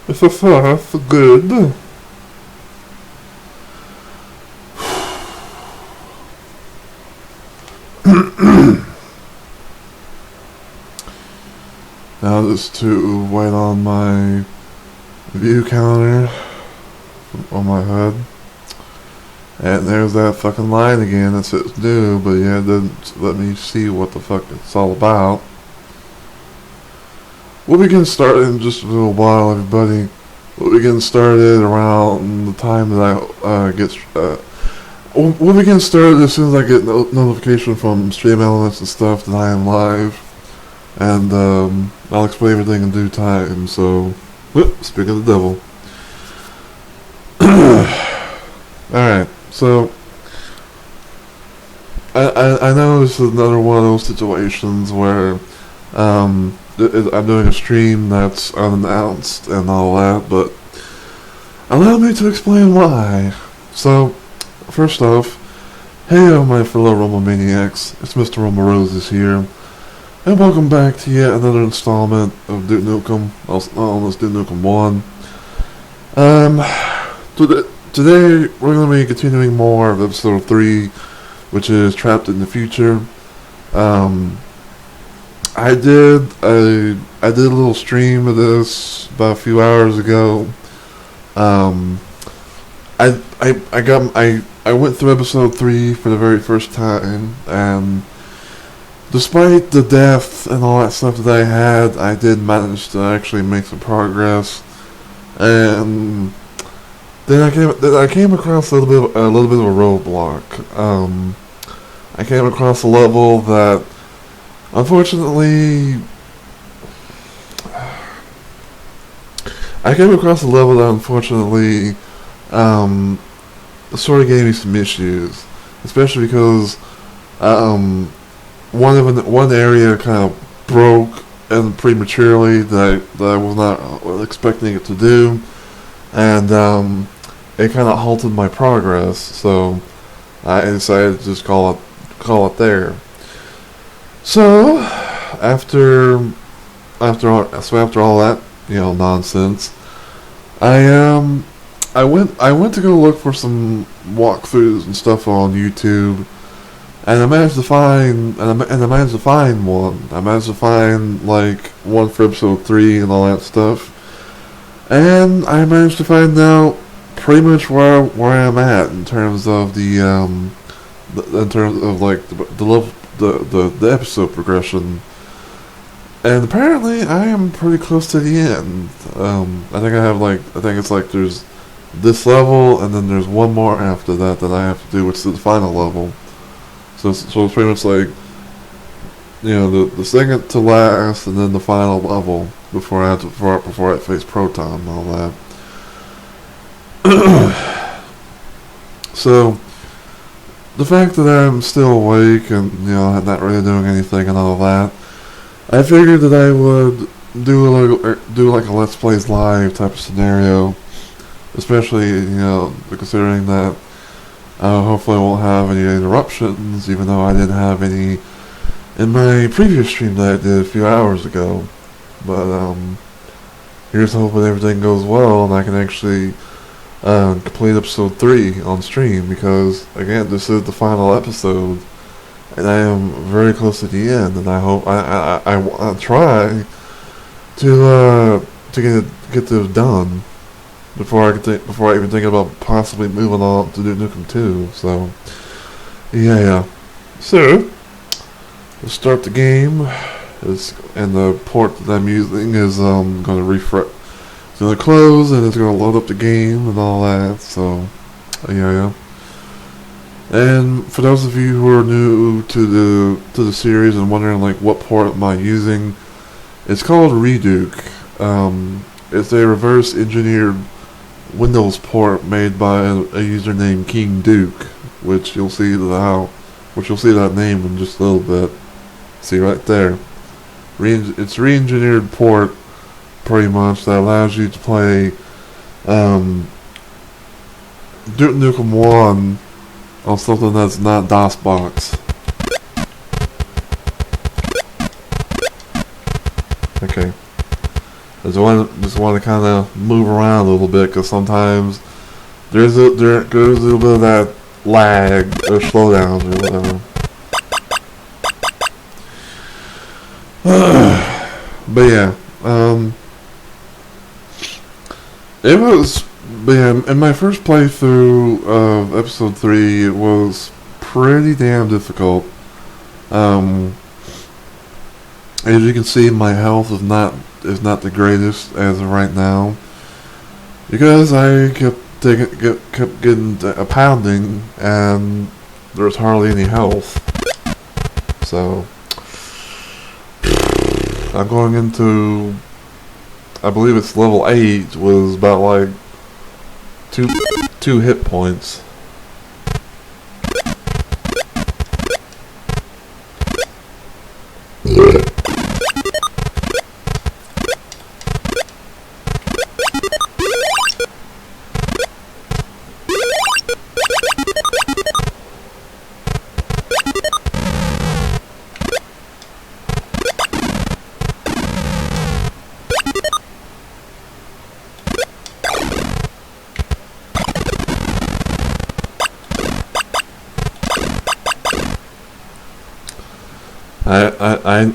It's a first good. Now just to wait on my view counter on my HUD. And there's that fucking line again that says new, but yeah, it didn't let me see what the fuck it's all about. We'll be getting started in just a little while, everybody. We'll be getting started around the time that I we'll be getting started as soon as I get notification from Stream Elements and stuff that I am live. And I'll explain everything in due time, so... Speak of the devil. Alright, so... I know this is another one of those situations where... I'm doing a stream that's unannounced and all that, but... allow me to explain why. So, first off... Hey, my fellow Rumble Maniacs. It's Mr. Rumble Roses here. And welcome back to yet another installment of Duke Nukem, also known as Duke Nukem 1. Today we're going to be continuing more of episode 3, which is Trapped in the Future. I did a little stream of this about a few hours ago. I went through episode 3 for the very first time, and despite the death and all that stuff that I had, I did manage to actually make some progress. And then I came across a little bit of a roadblock. I came across a level that, unfortunately, sort of gave me some issues, especially because one area kind of broke and prematurely that I was not expecting it to do, and it kind of halted my progress. So I decided to just call it there. So after all that, nonsense, I went to go look for some walkthroughs and stuff on YouTube. And I managed to find one. I managed to find like one for episode 3 and all that stuff. And I managed to find out pretty much where I'm at in terms of the episode progression. And apparently I am pretty close to the end. I think it's like there's this level and then there's one more after that I have to do, which is the final level. So it's pretty much like, the second to last and then the final level before I face Proton and all that. So the fact that I'm still awake and not really doing anything and all that, I figured that I would do like a Let's Plays Live type of scenario, especially considering that hopefully I won't have any interruptions, even though I didn't have any in my previous stream that I did a few hours ago. But here's hoping everything goes well and I can actually complete episode 3 on stream, because again, this is the final episode and I am very close to the end, and I hope I want to try to get this done before I even think about possibly moving on to do Nukem 2. So yeah. So let's start the game. And the port that I'm using is going to refresh. It's going to close and it's going to load up the game and all that. So yeah. And for those of you who are new to the series and wondering like what port am I using, it's called Reduke. It's a reverse engineered Windows port made by a user named King Duke, which you'll see that name in just a little bit. See right there. It's re-engineered port, pretty much, that allows you to play Duke Nukem 1 on something that's not DOSBox. Okay. just want to kind of move around a little bit because sometimes there goes a little bit of that lag or slowdowns or whatever. But yeah, it was. But yeah, in my first playthrough of episode 3, it was pretty damn difficult. As you can see, my health is not the greatest as of right now because I kept getting a pounding and there was hardly any health. So I'm going into, I believe it's level 8, was about like two hit points.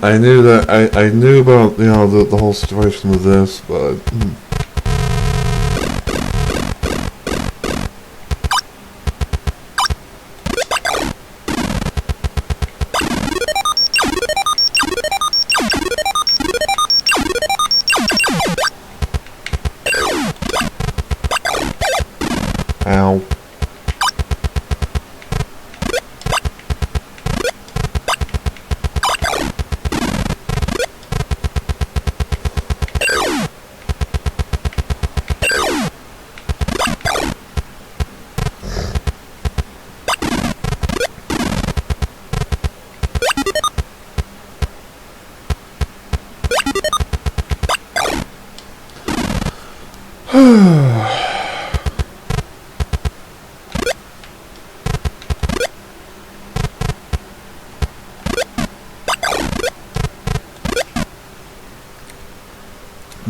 I knew that I knew about the whole situation with this, but ow.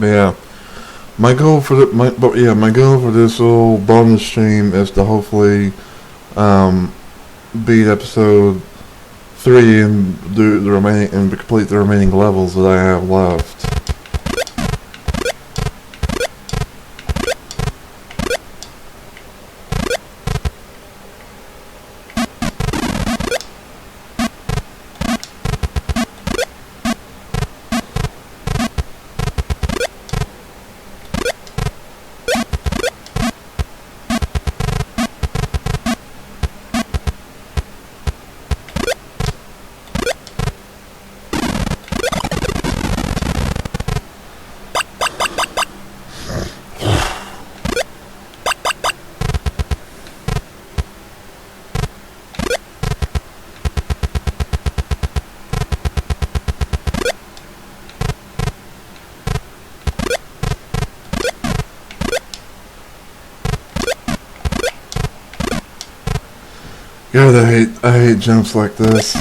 But yeah, my goal for my goal for this little bonus stream is to hopefully beat episode 3 and do the remaining and complete the remaining levels that I have left. God, I hate jumps like this.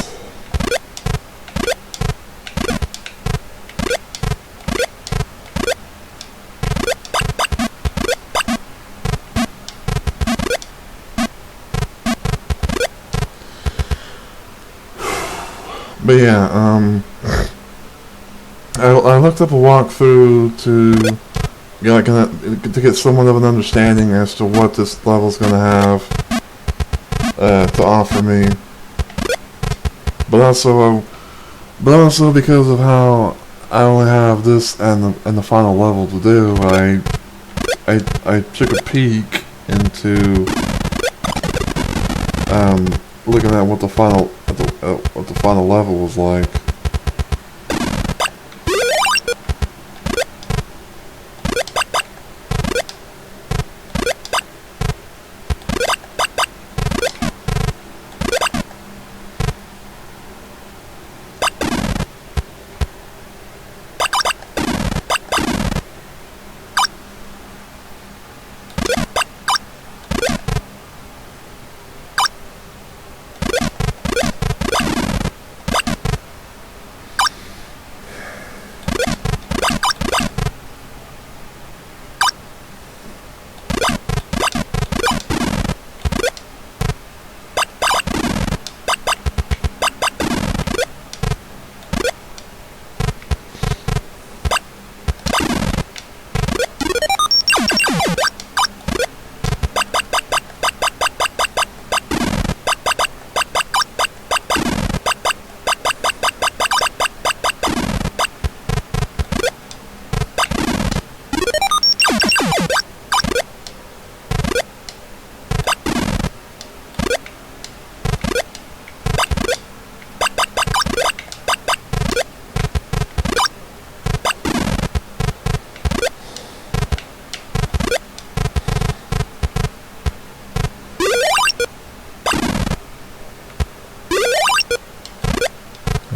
But yeah, I looked up a walkthrough to get somewhat of an understanding as to what this level's gonna have to offer me, but also because of how I only have this and the final level to do, I took a peek into looking at what the final level was like.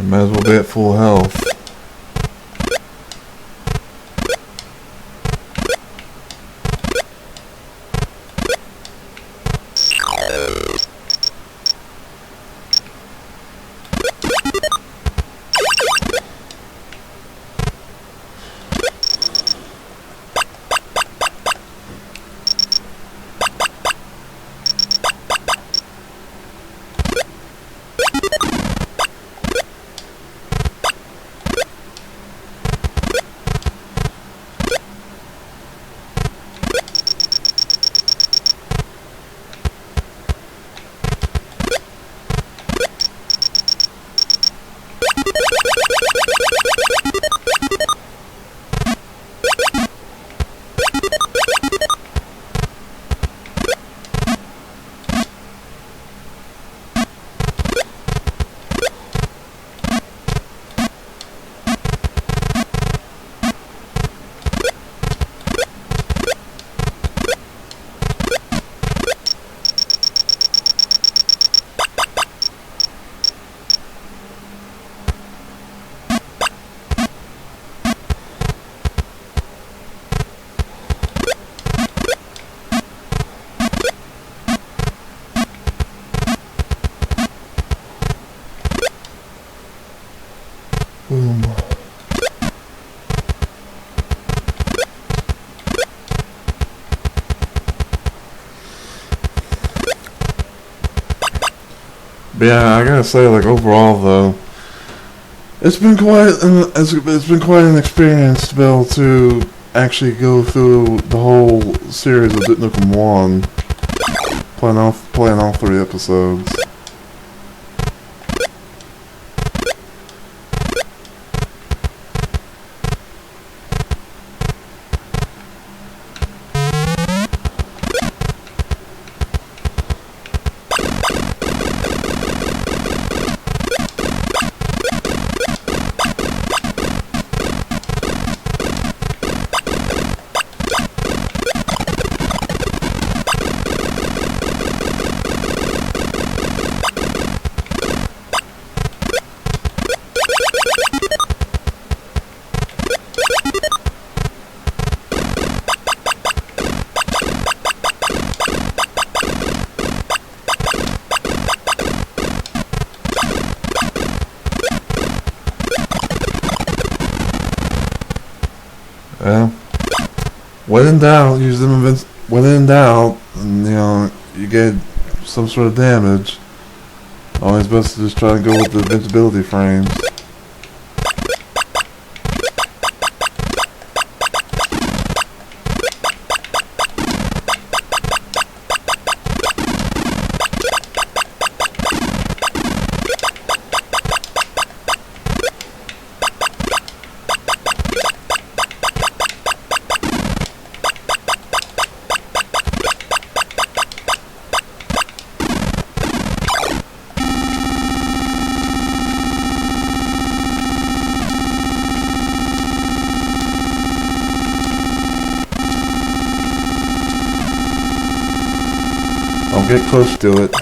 might as well be at full health. Boom. But yeah, I gotta say, like, overall though, it's been quite an experience to be able to actually go through the whole series of Duke Nukem 1, playing all 3 episodes. Yeah. When in doubt, use them. When in doubt, and you get some sort of damage. Always best to just try to go with the invincibility frames. I'll get close to it.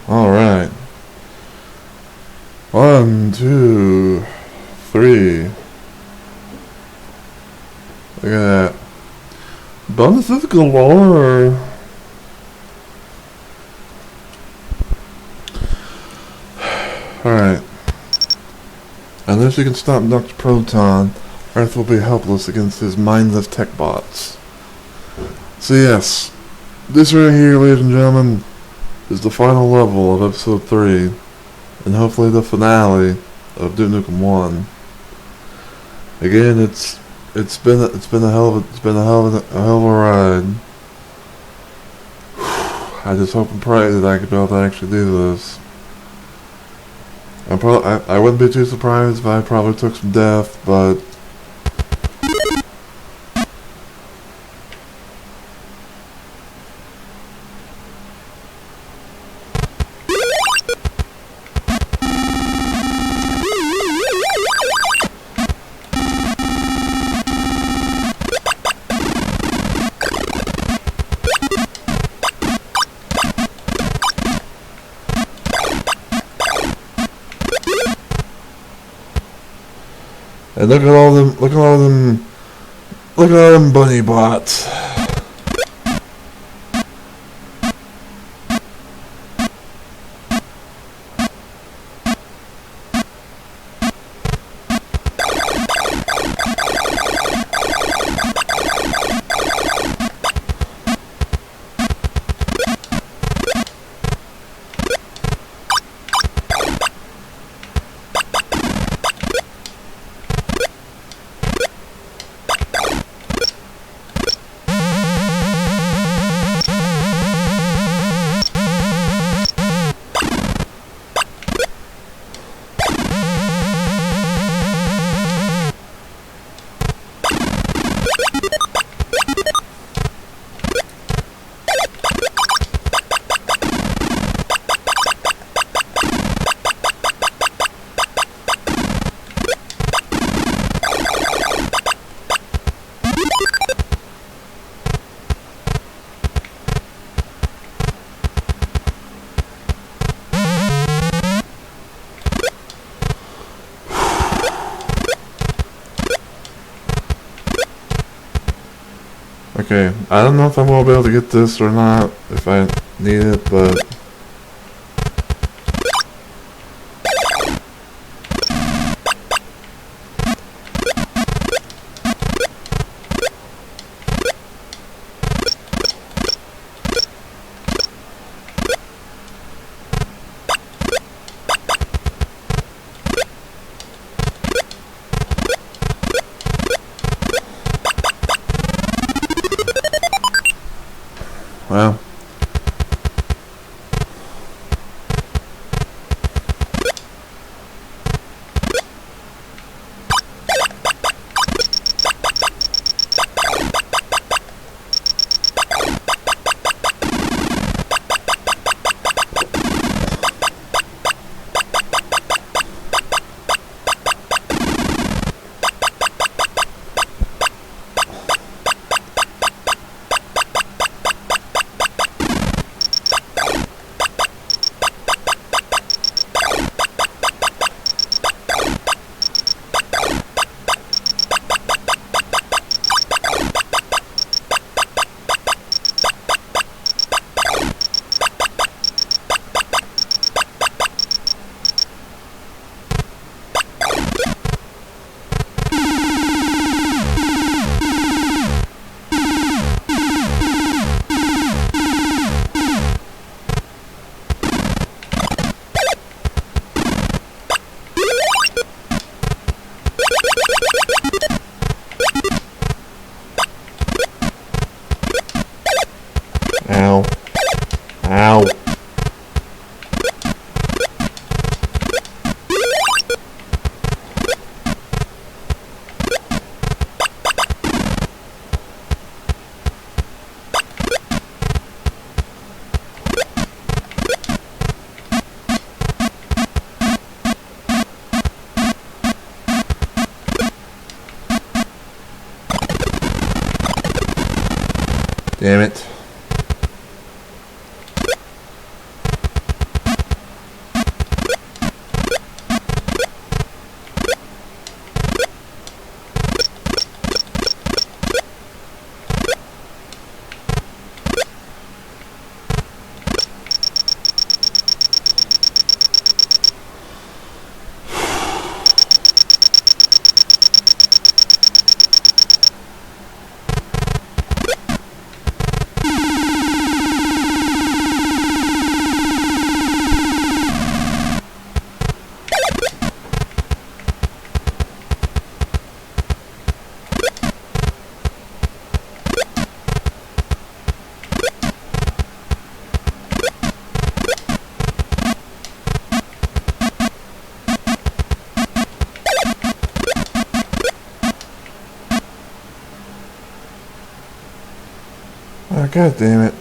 Alright. 1, 2, 3. Look at that. Bonuses galore. Alright. Unless you can stop Dr. Proton, Earth will be helpless against his mindless tech bots. So yes, this right here, ladies and gentlemen, is the final level of episode 3, and hopefully the finale of Duke Nukem 1. Again, it's been a hell of a ride. I just hope and pray that I could be able to actually do this. I wouldn't be too surprised if I probably took some death, but And look at all them, look at all them, look at all them bunny bots. Okay, I don't know if I will be able to get this or not, if I need it, but... Well... Ow. Ow. Damn it. Oh, God damn it.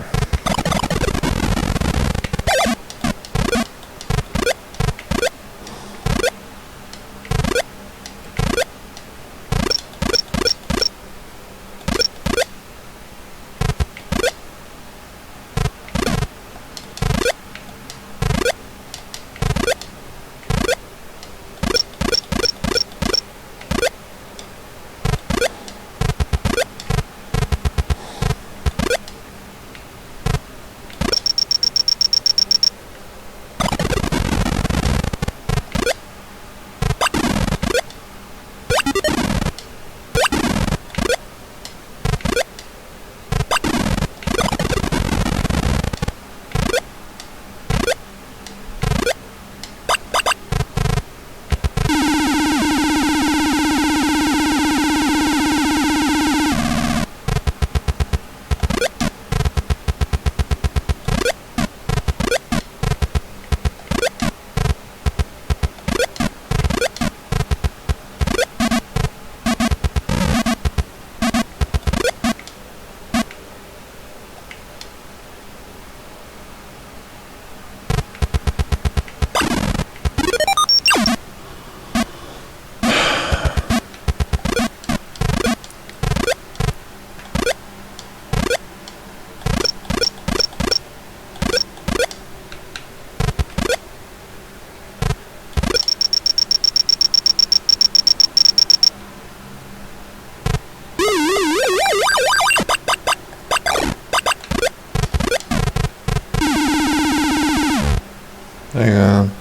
Hang on.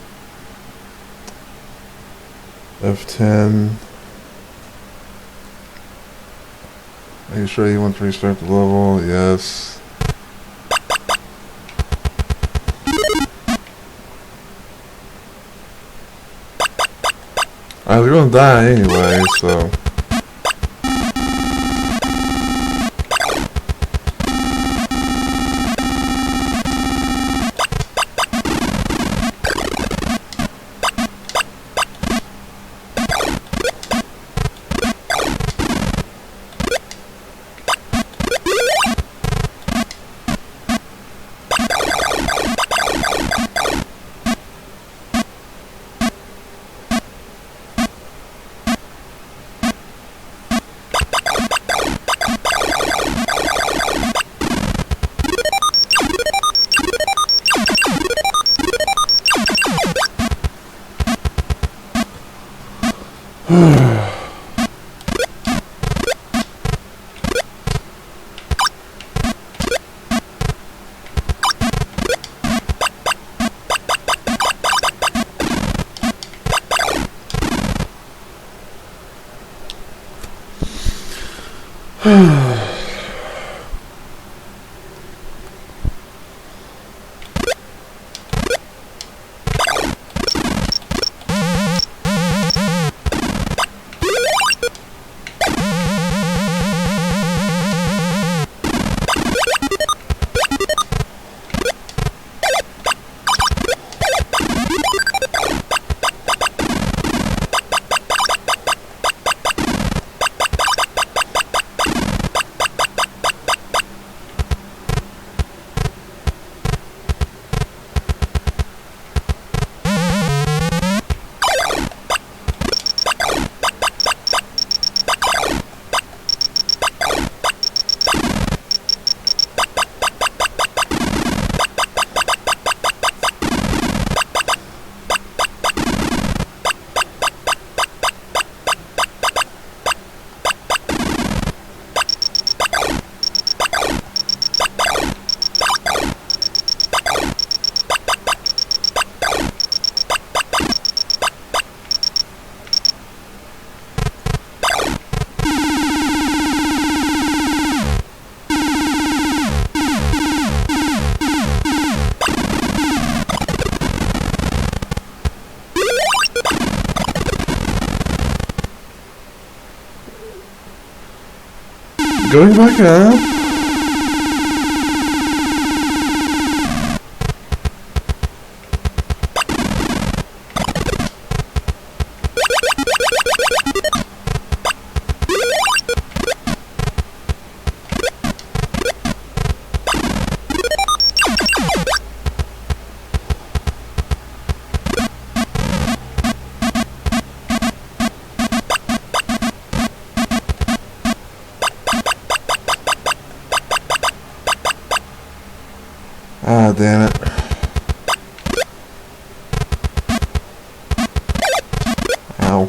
F10. Are you sure you want to restart the level? Yes. I was gonna die anyway, so. Going back up. Ah, damn it. Ow.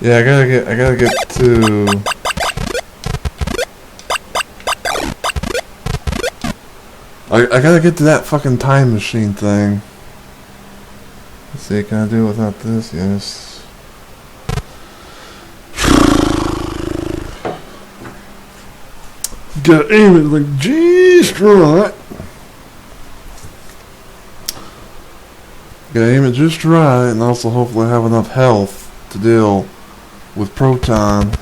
Yeah, I gotta get to. I gotta get to that fucking time machine thing. Let's see, can I do it without this? Yes. Gotta aim it like just right. Gotta aim it just right, and also hopefully have enough health to deal with Proton.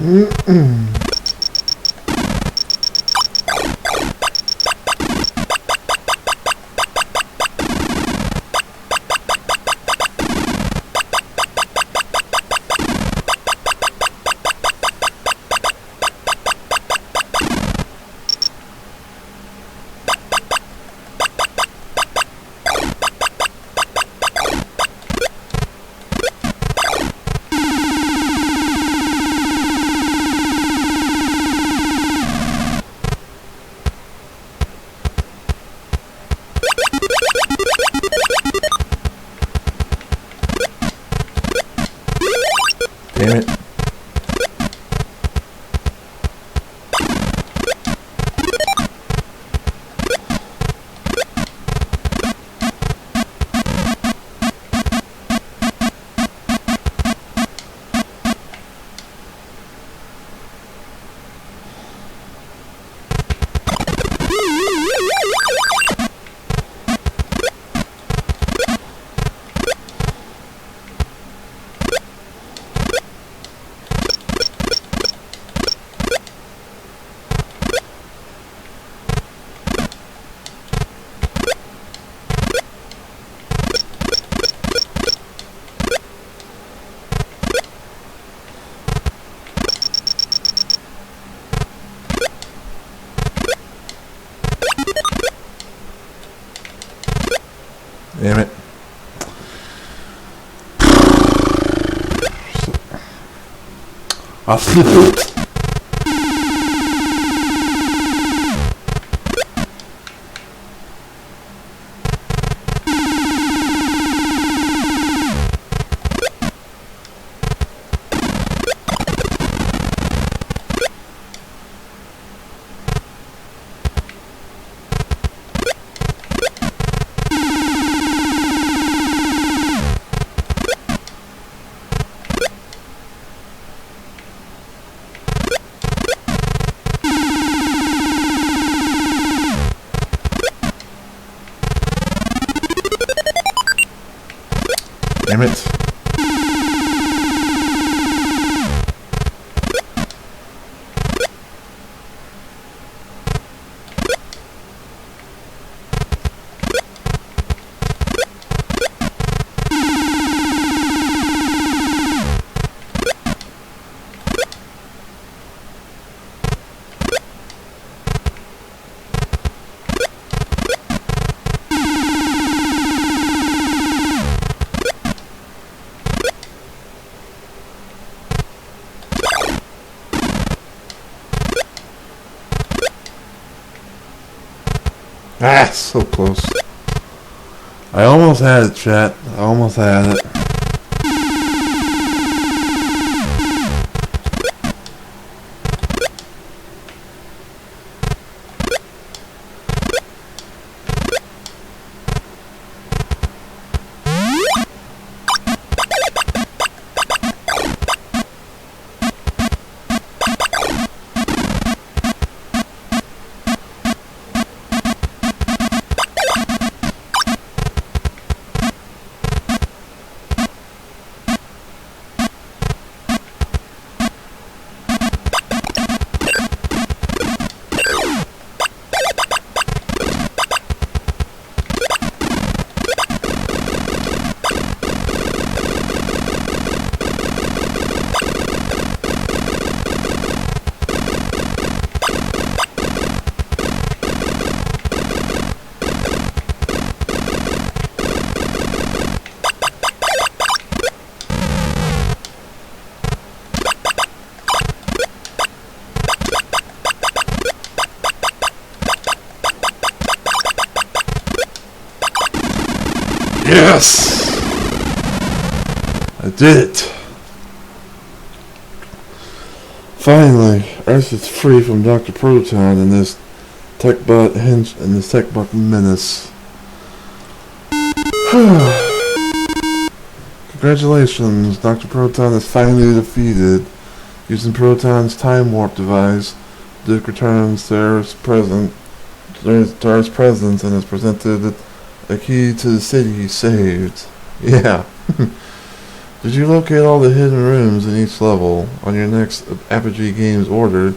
Damn it. Damn it. I flipped. Damn it. Ah, so close. I almost had it, chat. I almost had it. Yes! I did it! Finally, Earth is free from Dr. Proton and this TechBot menace. Congratulations, Dr. Proton is finally defeated. Using Proton's time warp device, Duke returns to Earth's presence and is presented a key to the city he saved. Yeah. Did you locate all the hidden rooms in each level? On your next Apogee Games order,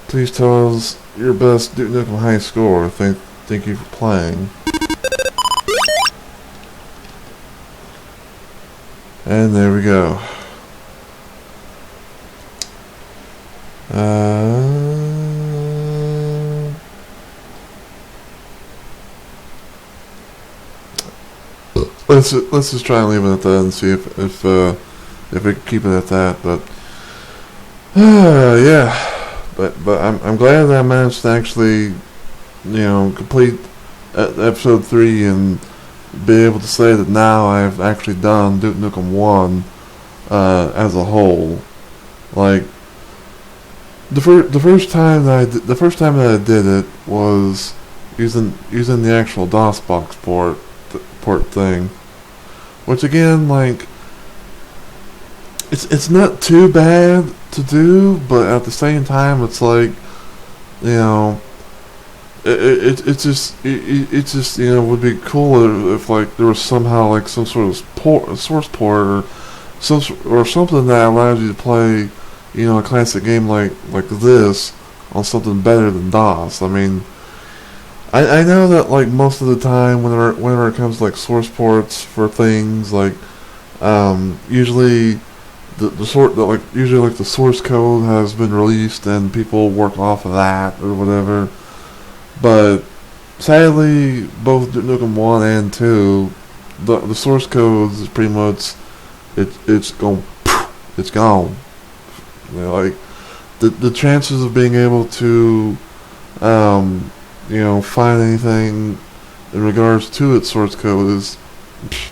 please tell us your best Duke Nukem high score. Thank you for playing. And there we go. Let's just try and leave it at that and see if we can keep it at that. But yeah, but I'm glad that I managed to actually, complete episode 3 and be able to say that now I've actually done Duke Nukem 1 as a whole. Like the first time that I did it was using the actual DOSBox port thing, which again, like, it's not too bad to do, but at the same time it's like, it's just would be cool if like there was somehow like some sort of source port or something that allows you to play a classic game like this on something better than DOS. I mean, I know that like most of the time whenever it comes to like source ports for things like usually the source code has been released and people work off of that or whatever. But sadly, both Duke Nukem 1 and 2, the source code is pretty much it's gone. Like the chances of being able to find anything in regards to its source code is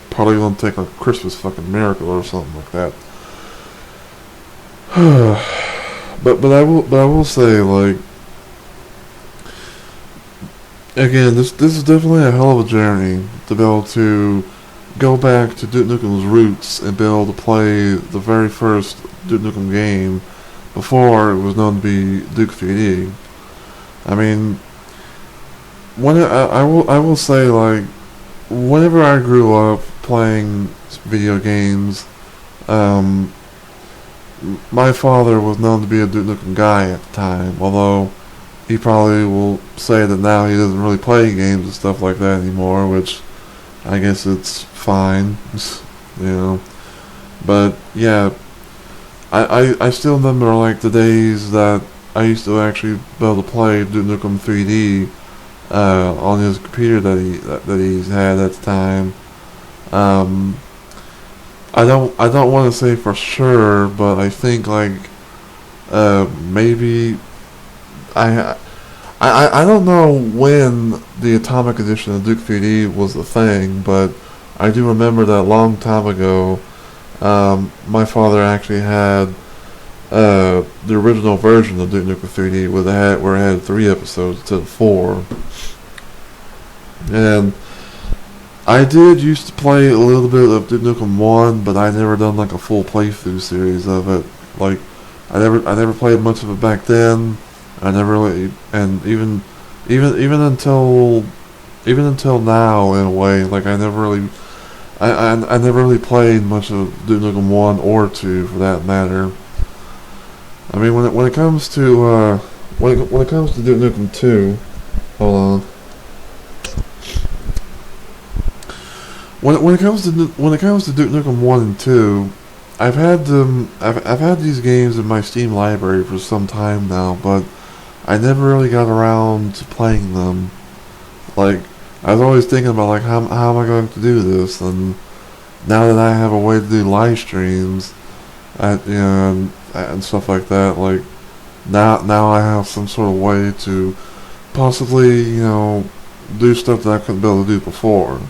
probably going to take like a Christmas fucking miracle or something like that. but I will say, like, again, this is definitely a hell of a journey to be able to go back to Duke Nukem's roots and be able to play the very first Duke Nukem game before it was known to be Duke 3D. I mean, I will say, like, whenever I grew up playing video games, my father was known to be a Duke Nukem guy at the time, although he probably will say that now he doesn't really play games and stuff like that anymore, which I guess it's fine, But yeah, I still remember like the days that I used to actually be able to play Duke Nukem 3D on his computer that he's had at the time. I don't want to say for sure, but I think like maybe I don't know when the Atomic Edition of Duke 3D was a thing, but I do remember that a long time ago, my father actually had the original version of Duke Nukem 3D where it had 3 episodes instead of 4. And I did used to play a little bit of Duke Nukem 1, but I never done like a full playthrough series of it. Like, I never played much of it back then. I never really, and even until now in a way, like I never really played much of Duke Nukem 1 or 2 for that matter. I mean, when it comes to when it comes to Duke Nukem 2, hold on. When it comes to Duke Nukem 1 and 2, I've had these games in my Steam library for some time now, but I never really got around to playing them. Like, I was always thinking about like how am I going to do this, and now that I have a way to do live streams, and stuff like that, like now I have some sort of way to possibly do stuff that I couldn't be able to do before,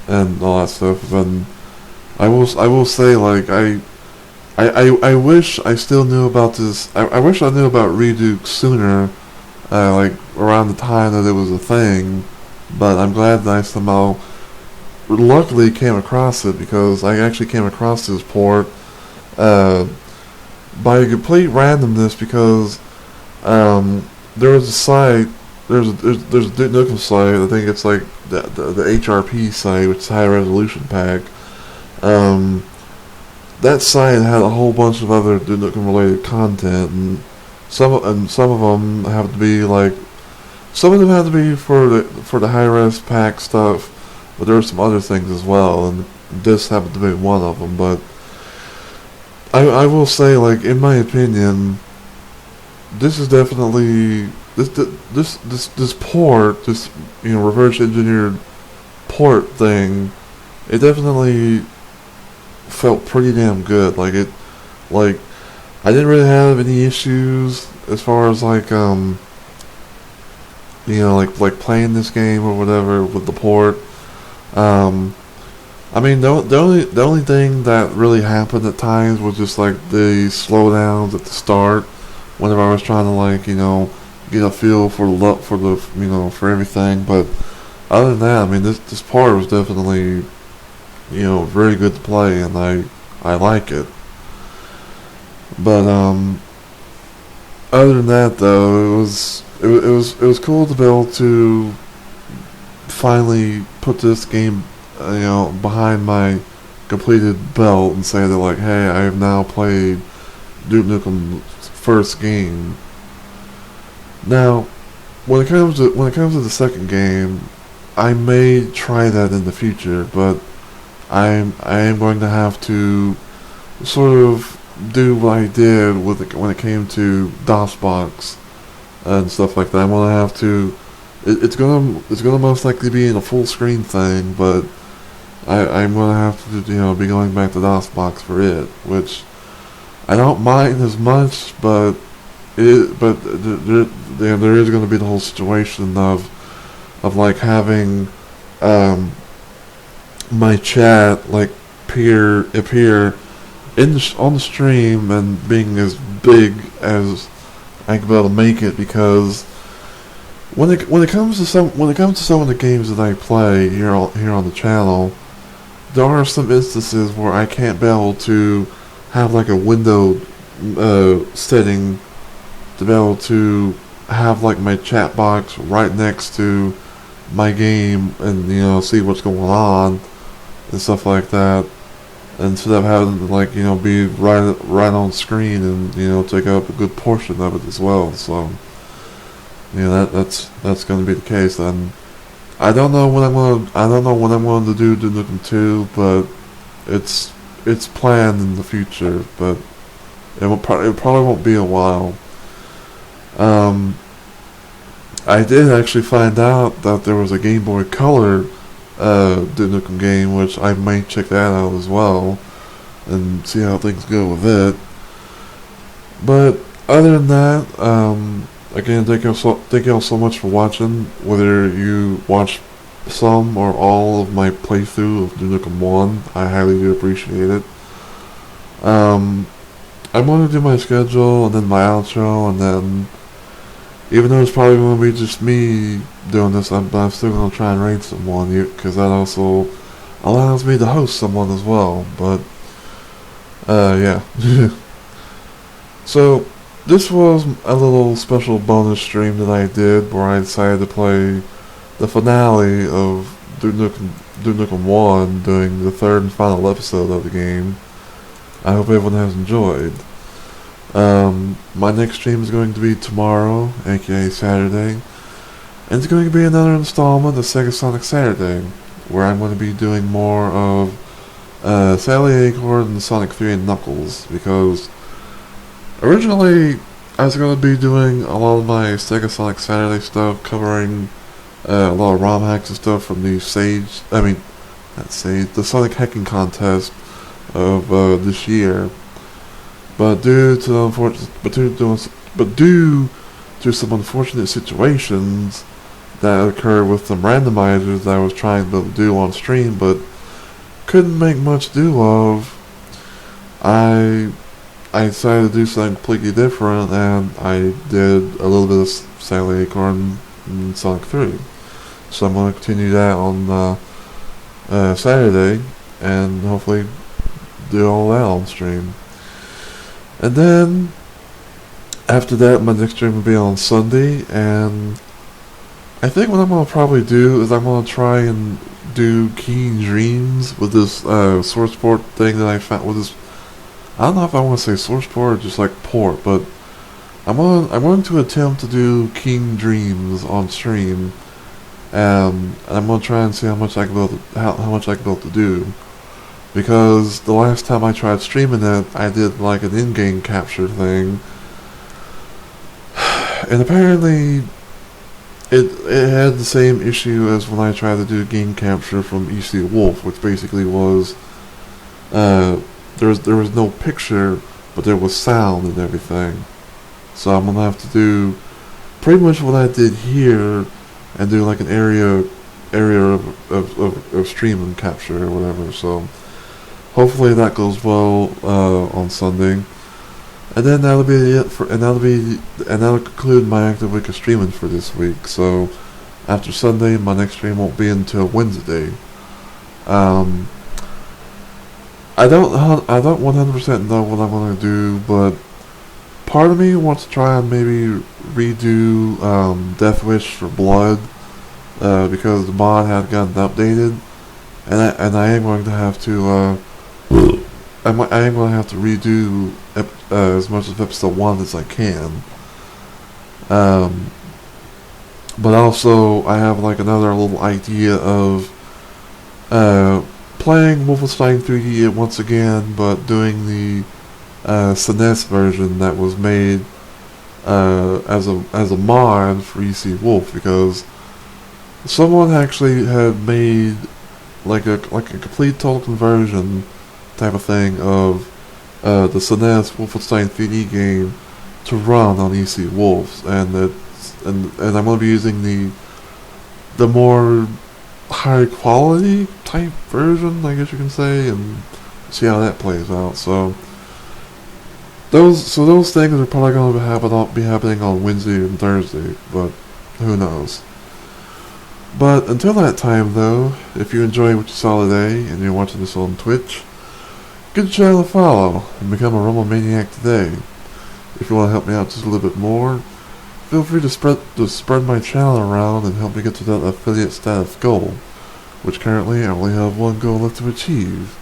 and all that stuff. And I will say, like, I wish I still knew about this. I wish I knew about Reduke sooner, like around the time that it was a thing. But I'm glad that I somehow, luckily, came across it, because I actually came across this port by complete randomness, because there was a site. There's a Duke Nukem site. I think it's like the HRP site, which is High Resolution Pack. that site had a whole bunch of other Duke Nukem related content, and some of them have to be like, some of them have to be for the high res pack stuff, but there are some other things as well, and this happened to be one of them. But I will say, like, in my opinion, this is definitely this port, this, you know, reverse engineered port thing. It definitely felt pretty damn good. Like I didn't really have any issues as far as like you know, like playing this game or whatever with the port. I mean, the only thing that really happened at times was just like the slowdowns at the start, whenever I was trying to, like, you know, get a feel for the you know, for everything. But other than that, I mean, this part was definitely, you know, very good to play, and I like it. But other than that, though, it was cool to be able to finally put this game, you know, behind my completed belt and say that, like, hey, I have now played Duke Nukem's first game. Now, when it comes to the second game, I may try that in the future, but I am going to have to sort of do what I did with it when it came to DOSBox and stuff like that. I'm gonna have to. It's gonna most likely be in a full screen thing, but I'm gonna have to, you know, be going back to DOSBox for it, which I don't mind as much, but there is going to be the whole situation of like having my chat like appear on the stream and being as big as I can be able to make it, because when it comes to some of the games that I play here on the channel, there are some instances where I can't be able to have like a window setting to be able to have like my chat box right next to my game and, you know, see what's going on and stuff like that, instead of having to, like, you know, be right on screen and, you know, take up a good portion of it as well. So, you know, that's going to be the case. And I don't know when I'm going to do Duke Nukem 2, but it's planned in the future, but it probably won't be a while. I did actually find out that there was a Game Boy Color Duke Nukem game, which I may check that out as well and see how things go with it. But other than that, again, thank you all so much for watching. Whether you watch some or all of my playthrough of Duke Nukem 1, I highly do appreciate it. I'm going to do my schedule and then my outro, and then, even though it's probably going to be just me doing this, I'm still going to try and raid someone, because that also allows me to host someone as well. But yeah. So this was a little special bonus stream that I did where I decided to play the finale of Duke Nukem 1, doing the third and final episode of the game. I hope everyone has enjoyed. My next stream is going to be tomorrow, aka Saturday, and it's going to be another installment of Sega Sonic Saturday, where I'm going to be doing more of Sally Acorn and Sonic 3 and Knuckles, because originally I was going to be doing a lot of my Sega Sonic Saturday stuff, covering a lot of ROM hacks and stuff from the the Sonic Hacking Contest of this year. But due to some unfortunate situations that occurred with some randomizers that I was trying to do on stream but couldn't make much do of, I decided to do something completely different, and I did a little bit of Sally Acorn and Sonic 3. So I'm going to continue that on Saturday, and hopefully do all that on stream. And then, after that, my next stream will be on Sunday, and I think what I'm going to probably do is I'm going to try and do Keen Dreams with this source port thing that I found, with this I don't know if I want to say source port or just like port, but I'm going to attempt to do King Dreams on stream, and I'm gonna try and see how much I can how much I can be able to do. Because the last time I tried streaming it, I did like an in-game capture thing, and apparently it had the same issue as when I tried to do game capture from EC Wolf, which basically was there was no picture, but there was sound and everything. So I'm gonna have to do pretty much what I did here, and do like an area of stream and capture or whatever. So hopefully that goes well on Sunday. And then that'll be it that'll conclude my active week of streaming for this week. So after Sunday, my next stream won't be until Wednesday. I don't 100% know what I'm gonna do, but part of me wants to try and maybe redo Death Wish for Blood because the mod had gotten updated, and I am going to have to I am going to have to redo as much of episode 1 as I can. But also, I have like another little idea of playing Wolfenstein 3D once again, but doing the SNES version that was made as a mod for EC Wolf, because someone actually had made like a complete total conversion type of thing of the SNES Wolfenstein 3D game to run on EC Wolf, and I'm going to be using the more high quality type version, I guess you can say, and see how that plays out. So those things are probably going to be happening on Wednesday and Thursday, but who knows. But until that time, though, if you enjoy what you saw today and you're watching this on Twitch, give the channel a follow and become a Rumble Maniac today. If you want to help me out just a little bit more, feel free to spread my channel around and help me get to that affiliate status goal, which currently I only have one goal left to achieve,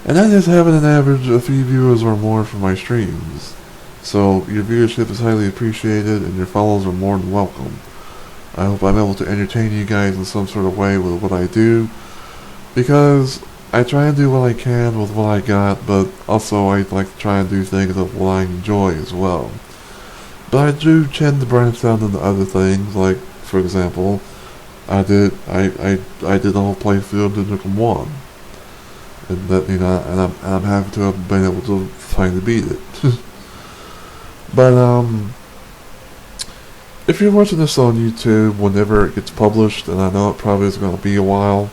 and that is having an average of 3 viewers or more for my streams. So your viewership is highly appreciated and your follows are more than welcome. I hope I'm able to entertain you guys in some sort of way with what I do, because I try and do what I can with what I got, but also I like to try and do things of what I enjoy as well. But I do tend to branch out into other things, like, for example, I did the whole playthrough of Duke Nukem 1, and that, you know, and I'm happy to have been able to finally beat it. But if you're watching this on YouTube whenever it gets published, and I know it probably is going to be a while,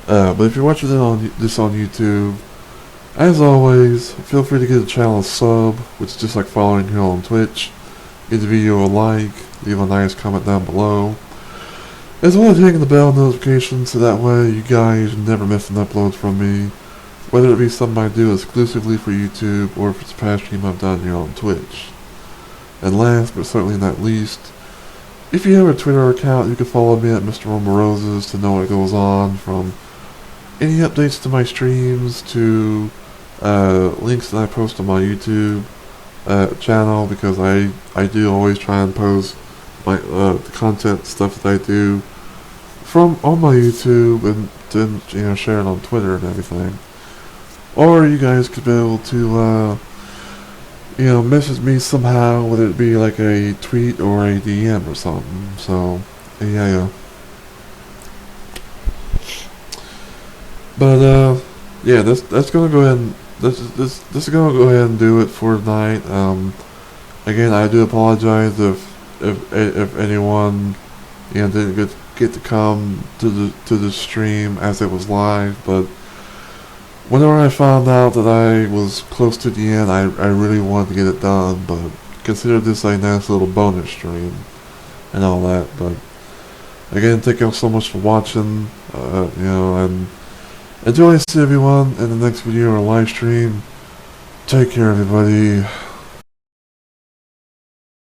but if you're watching this on YouTube, as always, feel free to give the channel a sub, which is just like following here on Twitch. Give the video a like, leave a nice comment down below, as well as hitting the bell notification so that way you guys never miss an upload from me, whether it be something I do exclusively for YouTube or if it's a past stream I've done here on Twitch. And last but certainly not least, if you have a Twitter account, you can follow me at Mr. Rumble Roses to know what goes on, from any updates to my streams to links that I post on my YouTube channel, because I do always try and post my the content stuff that I do from on my YouTube, and then, you know, share it on Twitter and everything. Or you guys could be able to you know, message me somehow, whether it be like a tweet or a DM or something. So yeah. But yeah, that's gonna go ahead and this is gonna go ahead and do it for tonight. Again, I do apologize if anyone, you know, didn't get to come to the stream as it was live, but whenever I found out that I was close to the end, I really wanted to get it done, but consider this a nice little bonus stream and all that. But again, thank you all so much for watching, you know, and until I see everyone in the next video or live stream, take care everybody.